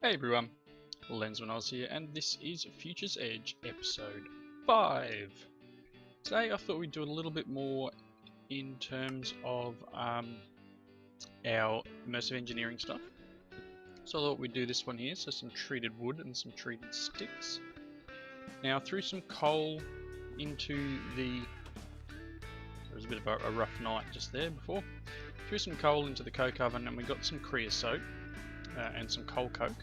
Hey everyone, Lensman Oz here, and this is Future's Edge episode 5. Today I thought we'd do a little bit more in terms of our immersive engineering stuff. So I thought we'd do this one here, so some treated wood and some treated sticks. Now I threw some coal into the... There was a bit of a rough night just there before. Threw some coal into the coke oven and we got some creosote and some coal coke.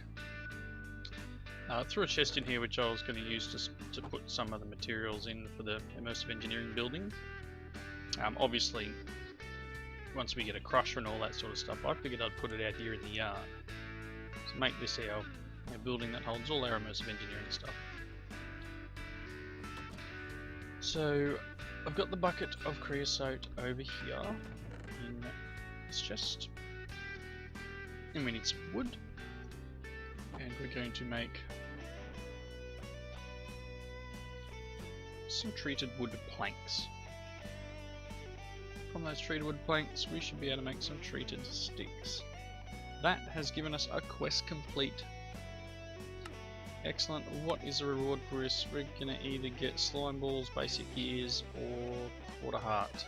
Threw a chest in here which I was going to use to put some of the materials in for the immersive engineering building. Obviously, once we get a crusher and all that sort of stuff, I figured I'd put it out here in the yard. So make this our building that holds all our immersive engineering stuff. So I've got the bucket of creosote over here in this chest. And we need some wood. And we're going to make some treated wood planks. From those treated wood planks we should be able to make some treated sticks. That has given us a quest complete. Excellent. What is the reward for us? We're going to either get slime balls, basic gears, or quarter heart.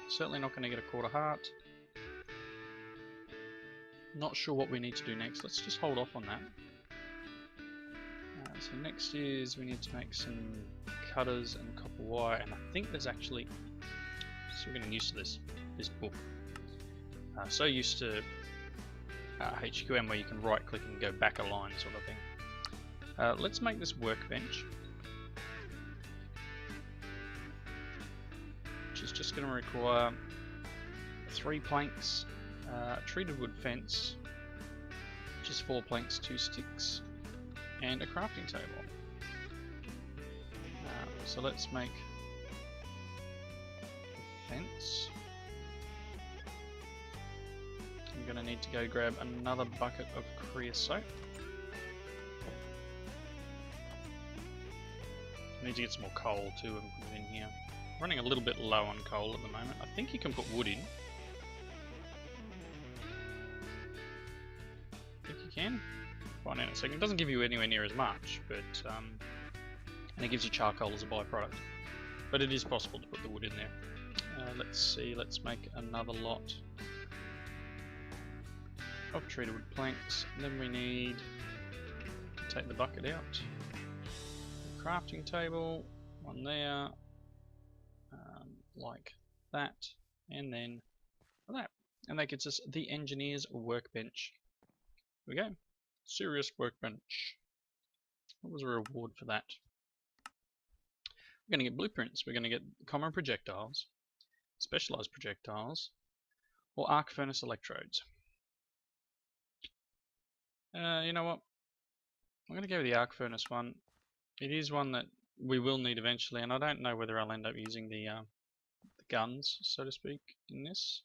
Certainly not going to get a quarter heart. Not sure what we need to do next. Let's just hold off on that. So next is we need to make some cutters and copper wire, and I think there's actually, so we're getting used to this book. So used to HQM where you can right click and go back a line sort of thing. Let's make this workbench, which is just going to require 3 planks, treated wood fence, which is 4 planks, 2 sticks, and a crafting table. So let's make a fence. I'm going to need to go grab another bucket of creosote. I need to get some more coal too and put it in here. Running a little bit low on coal at the moment. I think you can put wood in. I think you can. Find out in a second. It doesn't give you anywhere near as much, but and it gives you charcoal as a byproduct. But it is possible to put the wood in there. Let's see. Let's make another lot of treated wood planks. And then we need to take the bucket out. Crafting table, one there, like that, and then that. And that gets us the engineer's workbench. Here we go. Serious workbench. What was the reward for that? We're going to get blueprints. We're going to get common projectiles, specialized projectiles, or arc furnace electrodes. You know what? I'm going to go with the arc furnace one. It is one that we will need eventually, and I don't know whether I'll end up using the guns, so to speak, in this.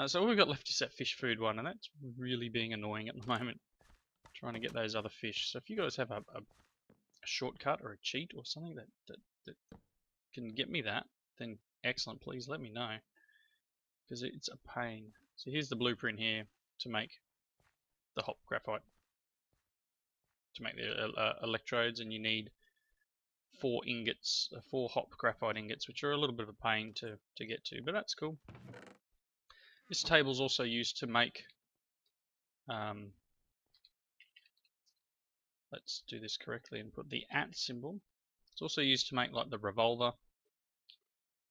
So all we've got left is that fish food one, and that's really being annoying at the moment. Trying to get those other fish. So if you guys have a shortcut or a cheat or something that can get me that, then excellent, please let me know, because it's a pain. So here's the blueprint here to make the hop graphite, to make the electrodes, and you need 4 ingots, 4 hop graphite ingots, which are a little bit of a pain to get to, but that's cool. This table is also used to make let's do this correctly and put the @ symbol. It's also used to make like the revolver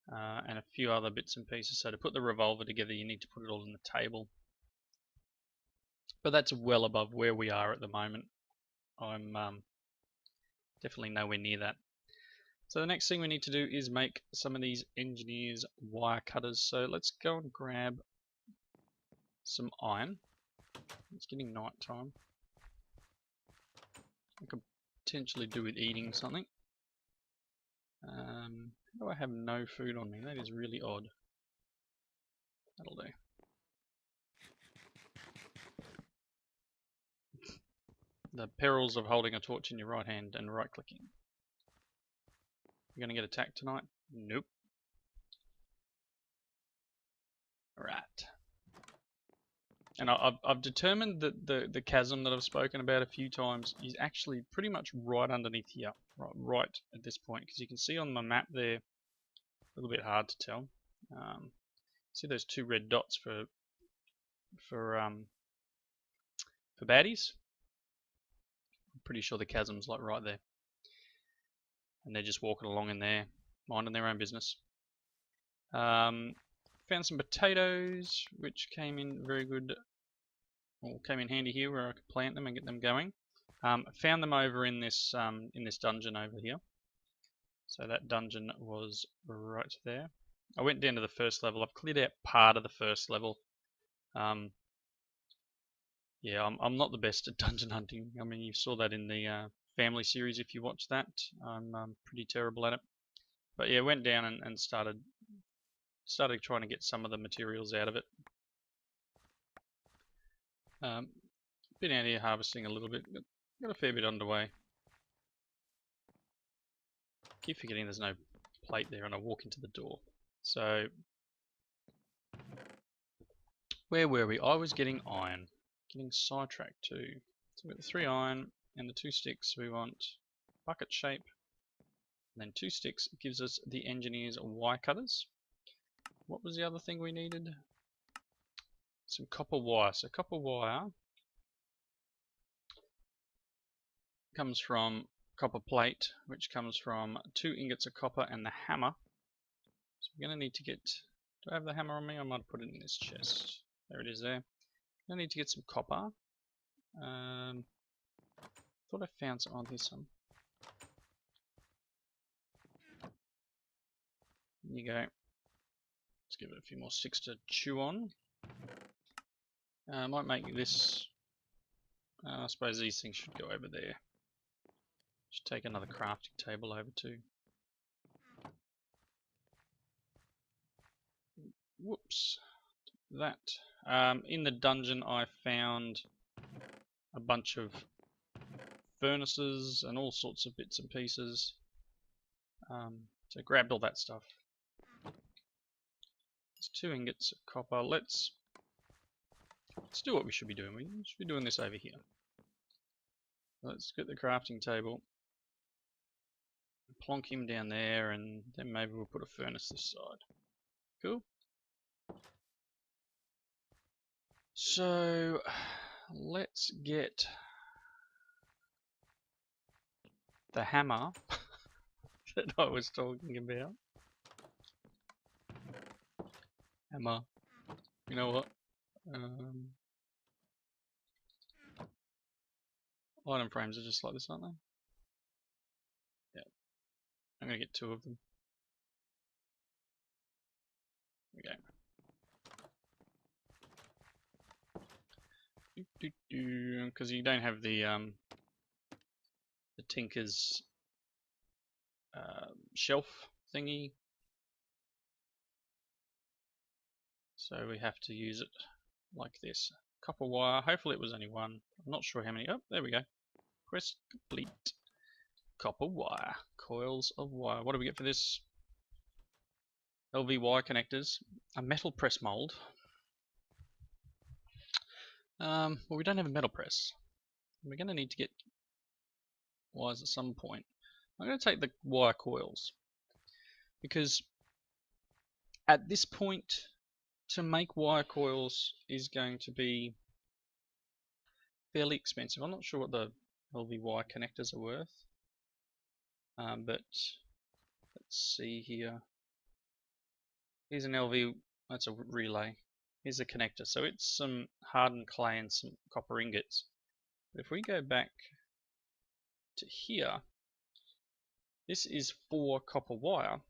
and a few other bits and pieces. So to put the revolver together you need to put it all on the table. But that's well above where we are at the moment. I'm definitely nowhere near that. So the next thing we need to do is make some of these engineers wire cutters. So let's go and grab some iron. It's getting night time. I could potentially do with eating something. How do I have no food on me? That is really odd. That'll do. The perils of holding a torch in your right hand and right clicking. You're gonna get attacked tonight? Nope. Alright. And I've determined that the chasm that I've spoken about a few times is actually pretty much right underneath here, right at this point, because you can see on my map there, a little bit hard to tell. See those two red dots for baddies? I'm pretty sure the chasm's like right there, and they're just walking along in there, minding their own business. Found some potatoes, which came in very good. Well, came in handy here where I could plant them and get them going. Found them over in this dungeon over here. So that dungeon was right there. I went down to the first level. I've cleared out part of the first level. Yeah, I'm not the best at dungeon hunting. I mean, you saw that in the family series if you watched that. I'm pretty terrible at it. But yeah, went down and started trying to get some of the materials out of it. Been out here harvesting a little bit, got a fair bit underway. Keep forgetting there's no plate there and I walk into the door. So, where were we? I was getting iron. Getting sidetracked too. So we've got the 3 iron and the 2 sticks. We want bucket shape. And then 2 sticks gives us the engineer's wire cutters. What was the other thing we needed? Some copper wire. So copper wire comes from copper plate, which comes from 2 ingots of copper and the hammer. So we're going to need to get... Do I have the hammer on me? I might have put it in this chest. There it is there. I need to get some copper. Thought I found some. Oh, there's some. There you go. Let's give it a few more sticks to chew on. I might make this... I suppose these things should go over there. Should take another crafting table over too. Whoops. That. In the dungeon I found a bunch of furnaces and all sorts of bits and pieces. So I grabbed all that stuff. There's 2 ingots of copper. Let's do what we should be doing. We should be doing this over here. Let's get the crafting table. Plonk him down there, and then maybe we'll put a furnace this side. Cool. So let's get the hammer that I was talking about. Hammer. You know what? Item frames are just like this, aren't they? Yeah. I'm gonna get 2 of them. There we go. Because you don't have the Tinker's shelf thingy, so we have to use it like this. Copper wire. Hopefully it was only 1. I'm not sure how many. Oh, there we go. Quest complete. Copper wire. Coils of wire. What do we get for this? LV wire connectors. A metal press mold. Well, we don't have a metal press. We're going to need to get wires at some point. I'm going to take the wire coils, because at this point to make wire coils is going to be fairly expensive. I'm not sure what the LV wire connectors are worth, but let's see here. Here's an LV, that's a relay. Here's a connector, so it's some hardened clay and some copper ingots. But if we go back to here, this is for copper wire,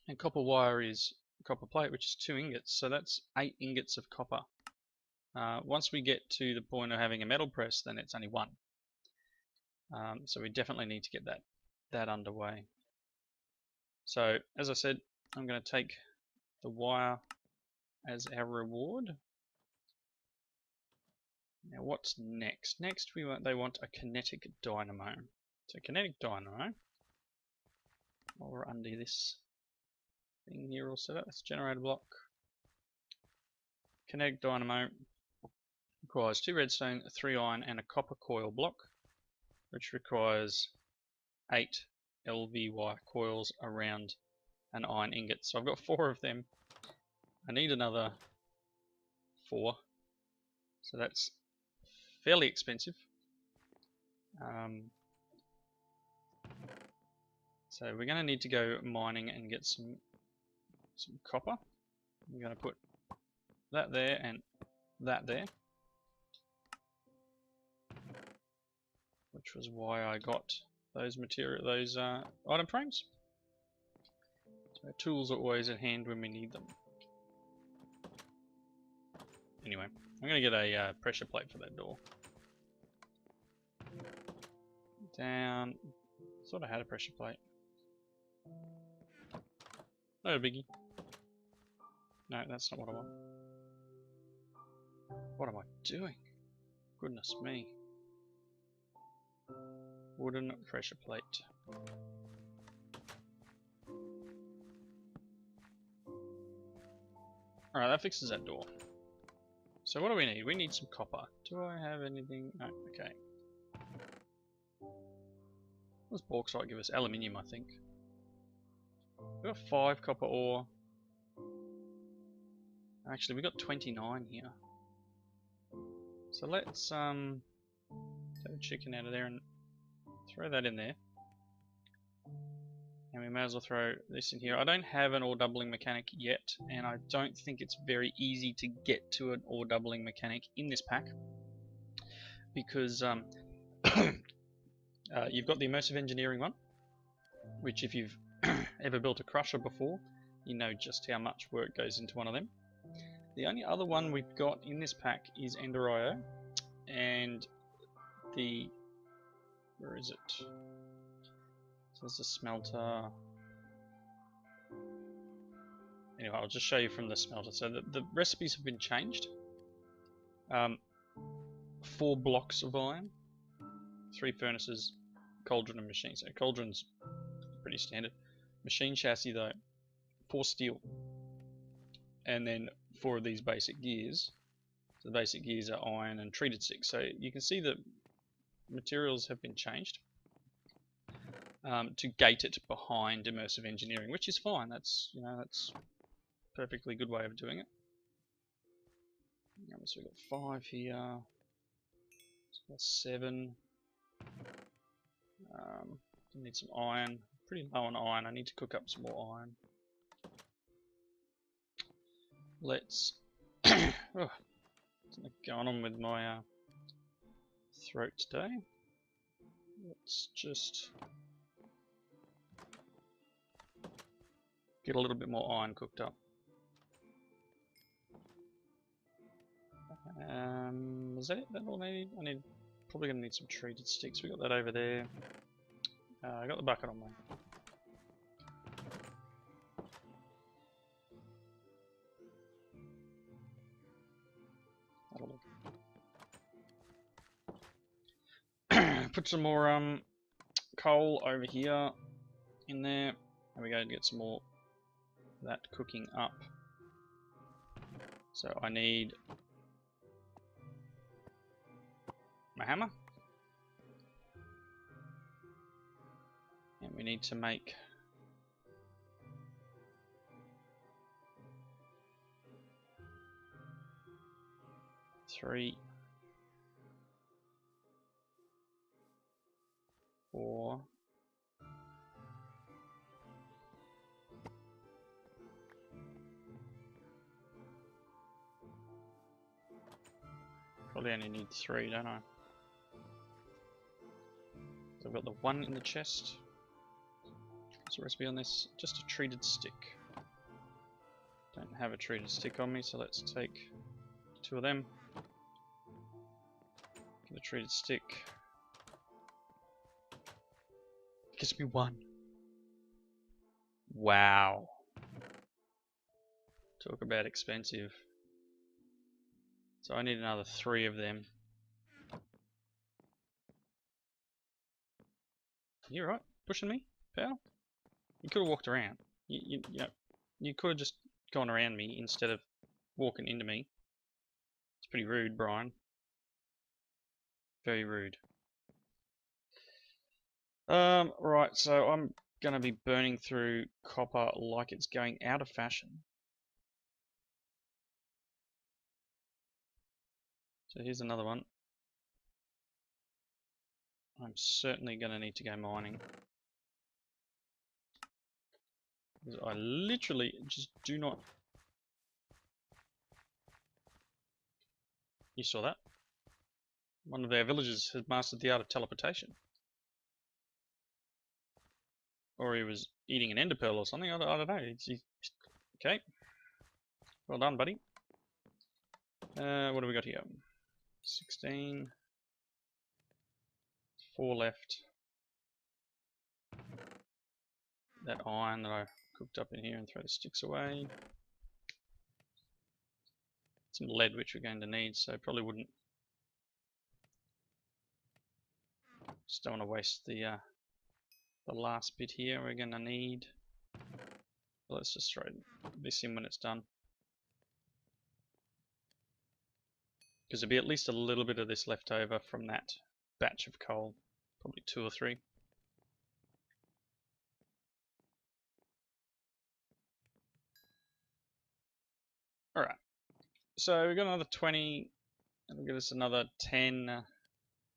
and copper wire is copper plate, which is 2 ingots, so that's 8 ingots of copper. Once we get to the point of having a metal press, then it's only 1. So we definitely need to get that underway. So as I said, I'm going to take the wire as our reward. Now what's next? Next they want a kinetic dynamo. So kinetic dynamo, while we're under this thing here all set up, that's generator block. Kinetic dynamo requires 2 redstone, 3 iron, and a copper coil block, which requires 8 LVY coils around an iron ingot. So I've got 4 of them. I need another 4, so that's fairly expensive. So we're going to need to go mining and get some copper. I'm going to put that there and that there, which was why I got those item frames. So our tools are always at hand when we need them. Anyway, I'm going to get a pressure plate for that door. Down. Thought I had a pressure plate. No biggie. No, that's not what I want. What am I doing? Goodness me. Wooden pressure plate. Alright, that fixes that door. So what do we need? We need some copper. Do I have anything? No, okay. What does bauxite give us? Aluminium, I think. We've got 5 copper ore. Actually, we've got 29 here. So let's take the chicken out of there and throw that in there. And we may as well throw this in here. I don't have an ore doubling mechanic yet, and I don't think it's very easy to get to an ore doubling mechanic in this pack, because you've got the immersive engineering one, which if you've ever built a crusher before, you know just how much work goes into one of them. The only other one we've got in this pack is Ender.io, and where is it? So there's a smelter. Anyway, I'll just show you from the smelter. So the recipes have been changed. 4 blocks of iron, 3 furnaces, cauldron and machine. So cauldron's pretty standard. Machine chassis though, 4 steel, and then 4 of these basic gears. So the basic gears are iron and treated stick. So you can see that materials have been changed to gate it behind immersive engineering, which is fine. That's that's a perfectly good way of doing it. So we've got 5 here. So that's 7. I need some iron. Pretty low on iron. I need to cook up some more iron. Let's oh, something going on with my throat today. Let's just get a little bit more iron cooked up. Is that it? That all I need? Probably gonna need some treated sticks. We got that over there. I got the bucket on me. Put some more coal over here in there. There we go, to get some more of that cooking up. So I need my hammer. And we need to make 3, 4, 'Probably only need 3, don't I? So I've got the 1 in the chest. What's the recipe on this? Just a treated stick. Don't have a treated stick on me, so let's take 2 of them. Get a treated stick. It gives me 1. Wow. Talk about expensive. So I need another 3 of them. You right? Pushing me, pal? You could have walked around. You could have just gone around me instead of walking into me. pretty rude, Brian. Very rude. Right, so I'm going to be burning through copper like it's going out of fashion. So here's another one. I'm certainly going to need to go mining. Because I literally just do not... You saw that? One of our villagers has mastered the art of teleportation. Or he was eating an ender pearl or something, I don't know. Okay. Well done, buddy. What do we got here? 16. 4 left. That iron that I cooked up in here and throw the sticks away. Some lead which we're going to need, so probably wouldn't. Just don't want to waste the last bit here. We're going to need. Well, let's just throw this in when it's done. Because there'll be at least a little bit of this left over from that batch of coal. Probably 2 or 3. Alright. So we've got another 20. That'll give us another 10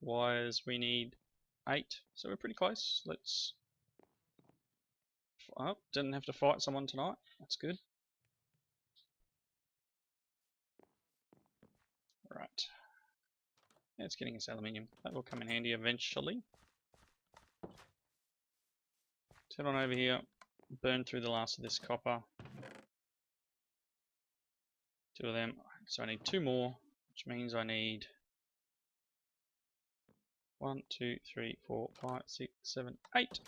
wires. We need 8. So we're pretty close. Let's... Oh, didn't have to fight someone tonight. That's good. Right. Yeah, it's getting us aluminium. That will come in handy eventually. Head on over here. Burn through the last of this copper. 2 of them. So I need 2 more, which means I need 1, 2, 3, 4, 5, 6, 7, 8.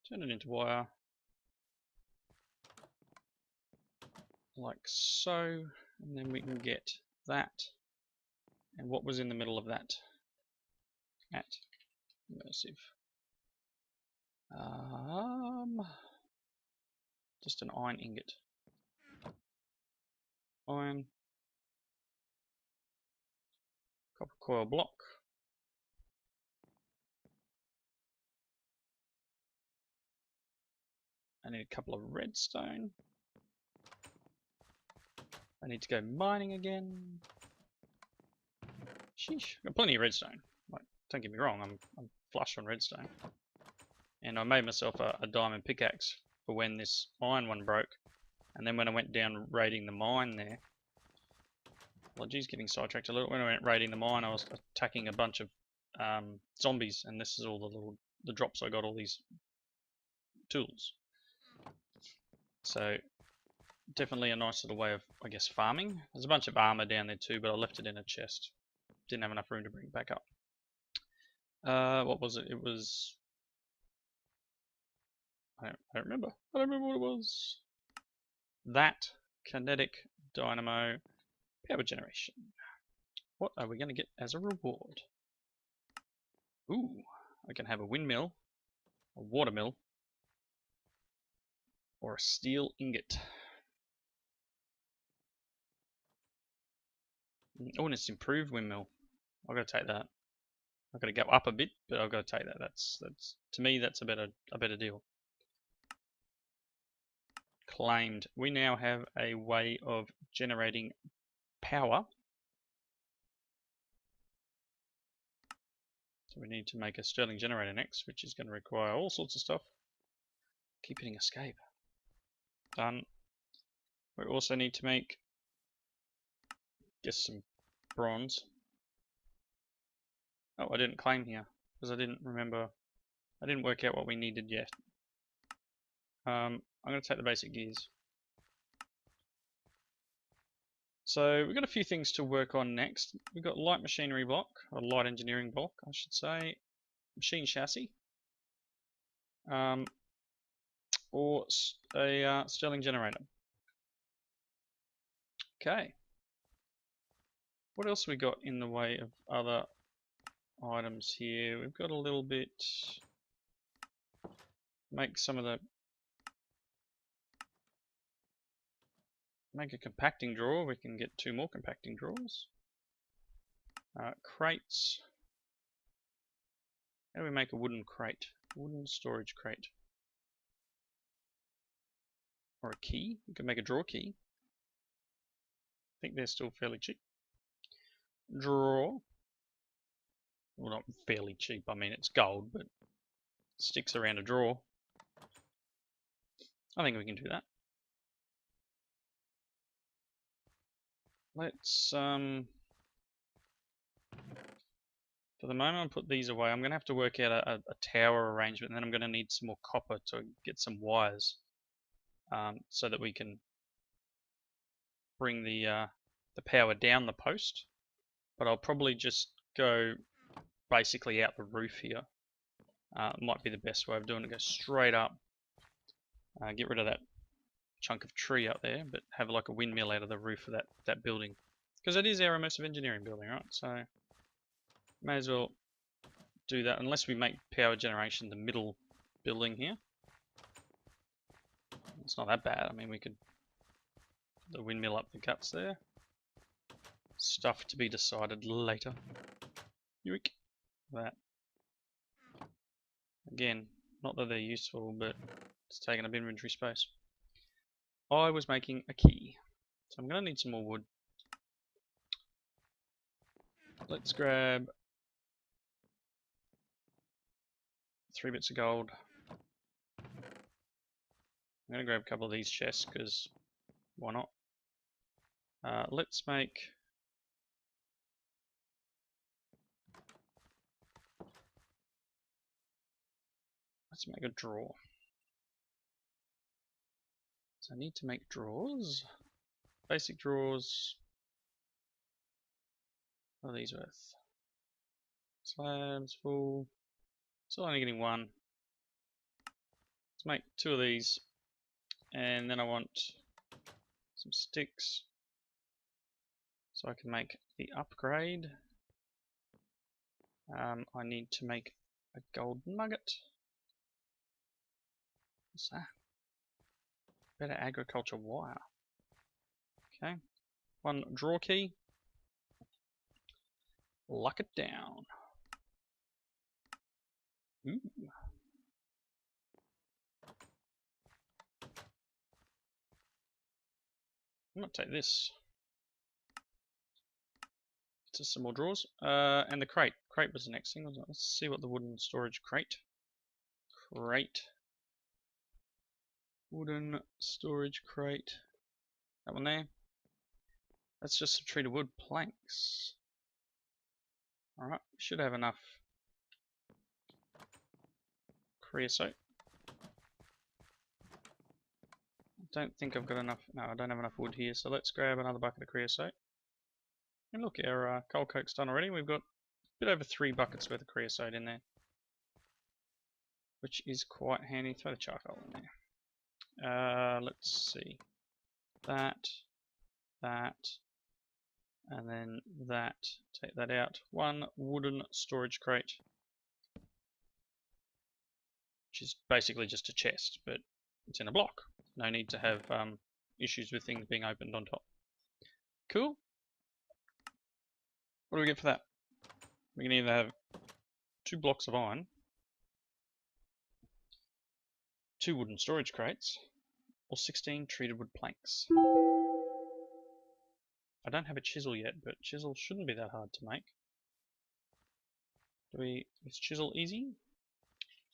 Turn it into wire. Like so. And then we can get that. And what was in the middle of that? At Immersive. Just an iron ingot. Iron. Copper coil block. I need a couple of redstone. I need to go mining again. Sheesh, I've got plenty of redstone. Like, don't get me wrong, I'm flush on redstone. And I made myself a diamond pickaxe for when this iron one broke. And then when I went down raiding the mine there, well, geez, getting sidetracked a little. When I went raiding the mine, I was attacking a bunch of zombies, and this is all the drops I got, all these tools. So definitely a nice little way of, I guess, farming. There's a bunch of armor down there too, but I left it in a chest. Didn't have enough room to bring it back up. What was it? It was... I don't remember. I don't remember what it was. That kinetic dynamo power generation. What are we going to get as a reward? Ooh, I can have a windmill, a watermill, or a steel ingot. Oh, and it's improved windmill. I've got to take that. I've got to go up a bit, but I've got to take that. That's to me that's a better deal. Claimed. We now have a way of generating power. So we need to make a Stirling generator next, which is going to require all sorts of stuff. Keep hitting escape. Done. We also need to make, guess, some bronze. Oh, I didn't claim here because I didn't remember. I didn't work out what we needed yet. I'm going to take the basic gears. So we've got a few things to work on next. We've got light machinery block, or light engineering block, I should say. Machine chassis. Or a Stirling generator. Okay. What else we got in the way of other items here? We've got a little bit. Make some of the make a compacting drawer. We can get 2 more compacting drawers. Crates. How do we make a wooden crate? Wooden storage crate. Or a key. We can make a drawer key. I think they're still fairly cheap. Drawer. Well, not fairly cheap. I mean, it's gold, but it sticks around a drawer. I think we can do that. Let's, for the moment, I'll put these away. I'm going to have to work out a tower arrangement, and then I'm going to need some more copper to get some wires, so that we can bring the power down the post. But I'll probably just go basically out the roof here. Might be the best way of doing it. Go straight up, get rid of that chunk of tree up there, but have like a windmill out of the roof of that building, because it is our immersive engineering building, right? So may as well do that, unless we make power generation the middle building here. It's not that bad. I mean, we could put the windmill up the guts there. Stuff to be decided later. Yoink. That. Again, not that they're useful, but it's taking up inventory space. I was making a key, so I'm going to need some more wood. Let's grab 3 bits of gold. I'm going to grab a couple of these chests, because why not? Let's make a drawer. So I need to make drawers. Basic drawers. What are these worth? Slabs full. Still only getting 1. Let's make 2 of these. And then I want some sticks, so I can make the upgrade. I need to make a gold nugget. What's that? Better agriculture wire. Okay. 1 drawer key. Lock it down. Ooh. I'm gonna take this. Just some more drawers. And the crate. Crate was the next thing, wasn't it? Let's see what the wooden storage crate. Crate. Wooden storage crate. That one there. That's just some treated wood planks. Alright, we should have enough creosote. I don't think I've got enough. No, I don't have enough wood here, so let's grab another bucket of creosote. And look, our coal coke's done already. We've got a bit over 3 buckets worth of creosote in there, which is quite handy. Throw the charcoal in there. Let's see. That, and then that. Take that out. 1 wooden storage crate, which is basically just a chest, but it's in a block. No need to have issues with things being opened on top. Cool. What do we get for that? We can either have 2 blocks of iron, 2 wooden storage crates, or 16 treated wood planks. I don't have a chisel yet, but chisel shouldn't be that hard to make. Is chisel easy?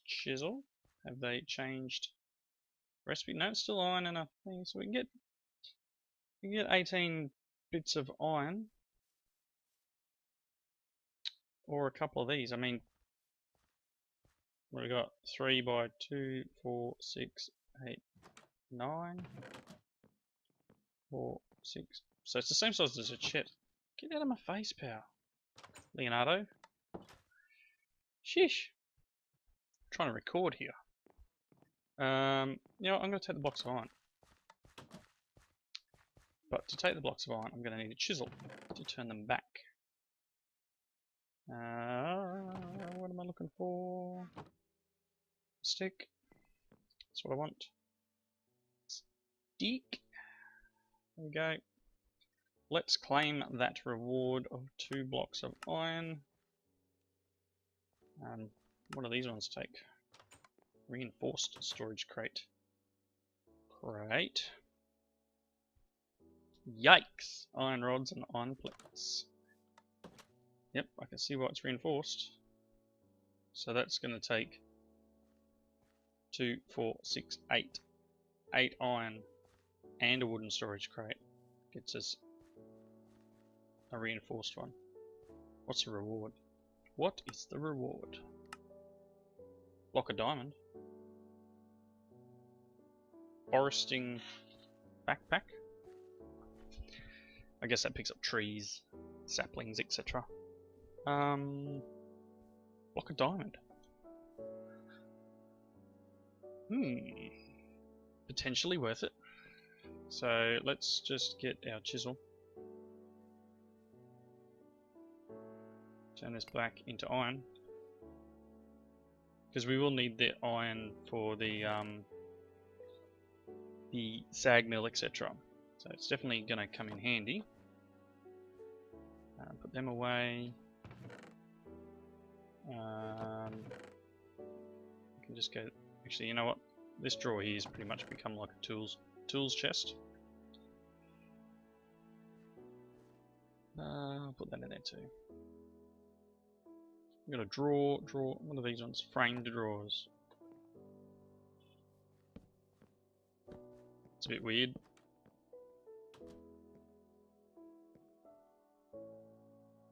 Chisel? Have they changed recipe? No, it's still iron and a thing, so we can get 18 bits of iron. Or a couple of these. I mean, what have we got? 3 by 2, 4, 6, 8, 9, 4, 6. So it's the same size as a chest. Get out of my face, pal. Leonardo. Shish. I'm trying to record here. You know what, I'm going to take the blocks of iron. But to take the blocks of iron, I'm going to need a chisel to turn them back. What am I looking for? Stick. That's what I want. Stick. There we go. Let's claim that reward of 2 blocks of iron. What do these ones take? Reinforced storage crate. Great. Yikes! Iron rods and iron plates. Yep, I can see why it's reinforced. So that's going to take 2, 4, 6, 8. 8 iron and a wooden storage crate. Gets us a reinforced one. What's the reward? What is the reward? Block of diamond. Foresting backpack. I guess that picks up trees, saplings, etc. Block of diamond. Potentially worth it. So let's just get our chisel. Turn this black into iron. Because we will need the iron for the sag mill, etc. So it's definitely going to come in handy. Put them away. I can just go. Actually, you know what? This drawer here has pretty much become like a tools chest. I'll put that in there too. I'm gonna draw. What are these ones? Framed drawers. It's a bit weird.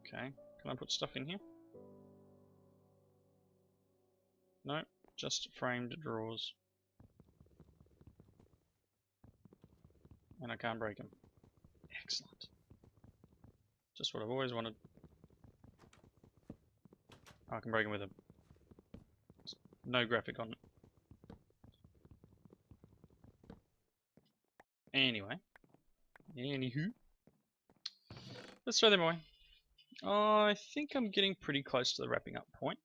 Okay, can I put stuff in here? No, just framed drawers. And I can't break them. Excellent. Just what I've always wanted. I can break them with a no graphic on it. Anyway. Anywho. Let's throw them away. I think I'm getting pretty close to the wrapping up point.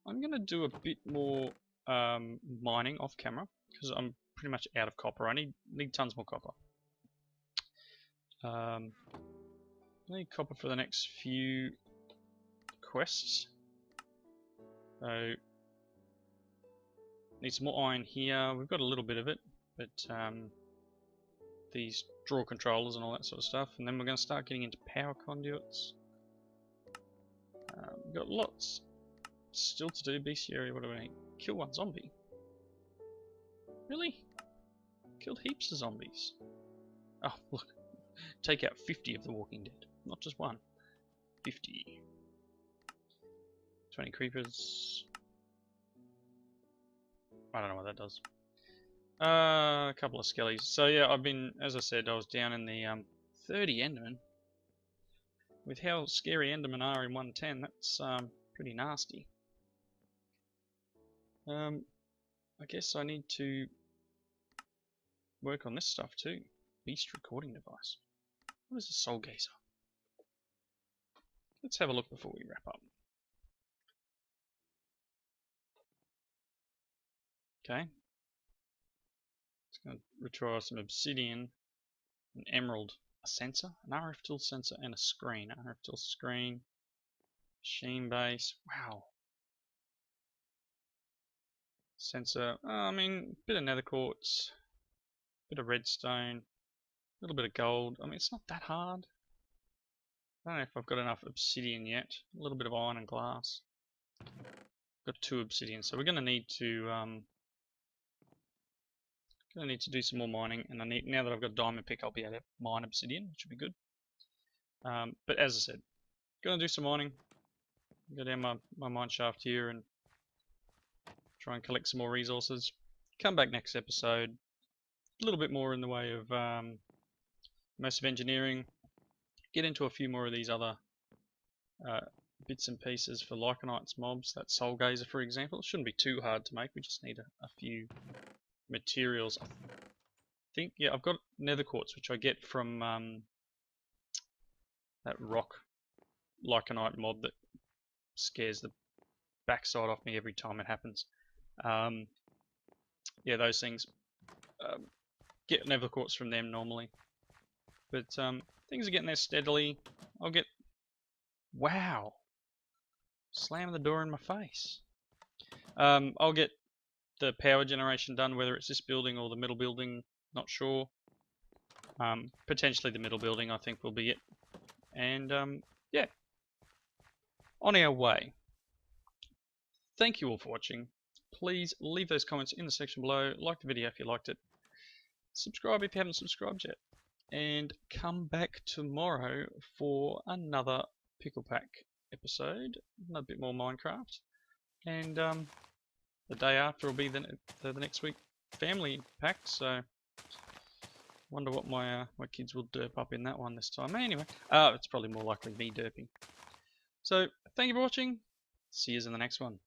I'm going to do a bit more mining off camera because I'm pretty much out of copper. I need tons more copper. I need copper for the next few quests. So need some more iron here. We've got a little bit of it, but these draw controllers and all that sort of stuff. And then we're going to start getting into power conduits. We've got lots still to do. Bestiary, what do we need? Kill one zombie. Really? Killed heaps of zombies. Oh, look. Take out 50 of the Walking Dead. Not just one. 50. 20 creepers. I don't know what that does. A couple of skellies. So yeah, I've been, as I said, I was down in the 30 Endermen. With how scary Endermen are in 110, that's pretty nasty. I guess I need to work on this stuff too. Beast recording device. What is a soul gazer? Let's have a look before we wrap up. Okay. It's going to retrieve some obsidian, an emerald, a sensor, an RF tool sensor, and a screen. RF tool screen, machine base. Wow. Sensor. I mean, bit of nether quartz, bit of redstone, a little bit of gold. I mean, it's not that hard. I don't know if I've got enough obsidian yet. A little bit of iron and glass. Got 2 obsidian, so we're going to need to do some more mining. And I need, now that I've got a diamond pick, I'll be able to mine obsidian, which would be good. But as I said, going to do some mining. Go down my mine shaft here and try and collect some more resources. Come back next episode. A little bit more in the way of immersive engineering. Get into a few more of these other bits and pieces for Lycanites mobs. That Soul Gazer, for example. It shouldn't be too hard to make. We just need a few materials. I think, yeah, I've got nether quartz, which I get from that rock Lycanite mob that scares the backside off me every time it happens. Yeah, those things. Get nether quartz from them normally. But things are getting there steadily. I'll get... Wow! Slamming the door in my face. I'll get the power generation done, whether it's this building or the middle building, not sure. Potentially the middle building, I think, will be it. And yeah, on our way. Thank you all for watching. Please leave those comments in the section below. Like the video if you liked it. Subscribe if you haven't subscribed yet. And come back tomorrow for another Pickle Pack episode. A bit more Minecraft. And the day after will be the next week family pack. So wonder what my kids will derp up in that one this time. Anyway, it's probably more likely me derping. So thank you for watching. See you in the next one.